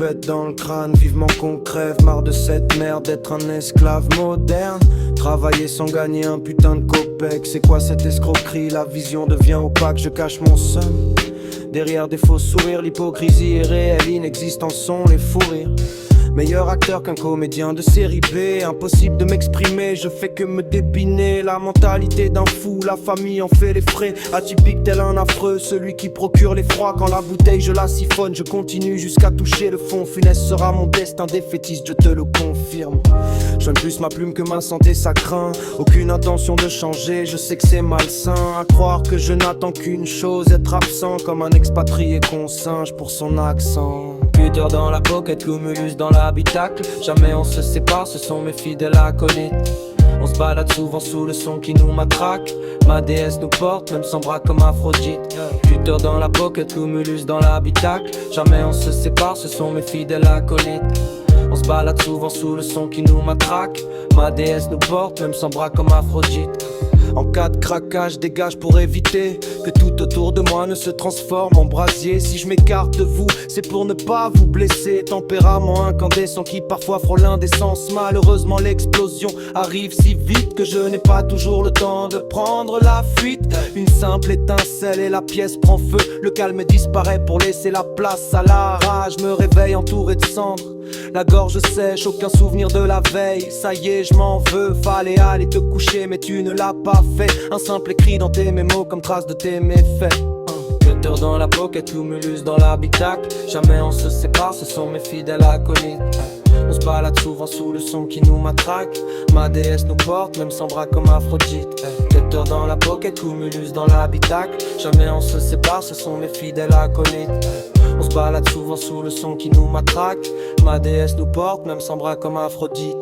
pète dans le crâne, vivement qu'on crève. Marre de cette merde d'être un esclave moderne. Travailler sans gagner un putain de copec. C'est quoi cette escroquerie? La vision devient opaque, je cache mon seum derrière des faux sourires. L'hypocrisie est réelle, inexistants sont les fous rires. Meilleur acteur qu'un comédien de série B. Impossible de m'exprimer, je fais que me dépiner. La mentalité d'un fou, la famille en fait les frais. Atypique tel un affreux, celui qui procure l'effroi. Quand la bouteille je la siphonne, je continue jusqu'à toucher le fond. Funeste sera mon destin défaitiste, je te le confirme. J'aime plus ma plume que ma santé, ça craint. Aucune intention de changer, je sais que c'est malsain. À croire que je n'attends qu'une chose, être absent comme un expatrié qu'on singe pour son accent. Cutter dans la pocket, cumulus dans l'habitacle. Jamais on se sépare, ce sont mes fidèles acolytes. On se balade souvent sous le son qui nous matraque. Ma déesse nous porte, même sans bras comme Aphrodite. Cutter dans la pocket, cumulus dans l'habitacle. Jamais on se sépare, ce sont mes fidèles acolytes. On se balade souvent sous le son qui nous matraque. Ma déesse nous porte, même sans bras comme Aphrodite. En cas de craquage, dégage pour éviter que tout autour de moi ne se transforme en brasier. Si je m'écarte de vous, c'est pour ne pas vous blesser. Tempérament incandescent qui parfois frôle l'indécence. Malheureusement l'explosion arrive si vite que je n'ai pas toujours le temps de prendre la fuite. Une simple étincelle et la pièce prend feu. Le calme disparaît pour laisser la place à la rage. Me réveille entouré de cendres, la gorge sèche, aucun souvenir de la veille. Ça y est, je m'en veux, fallait aller te coucher mais tu ne l'as pas fait. Un simple écrit dans tes mémos comme trace de tes méfaits. Cutter dans la pocket, cumulus dans l'habitacle. Jamais on se sépare, ce sont mes fidèles acolytes. On se balade souvent sous le son qui nous matraque. Ma déesse nous porte, même sans bras comme Aphrodite. Cutter dans la pocket, cumulus dans l'habitacle. Jamais on se sépare, ce sont mes fidèles acolytes. On se balade souvent sous le son qui nous matraque. Ma déesse nous porte, même sans bras comme Aphrodite.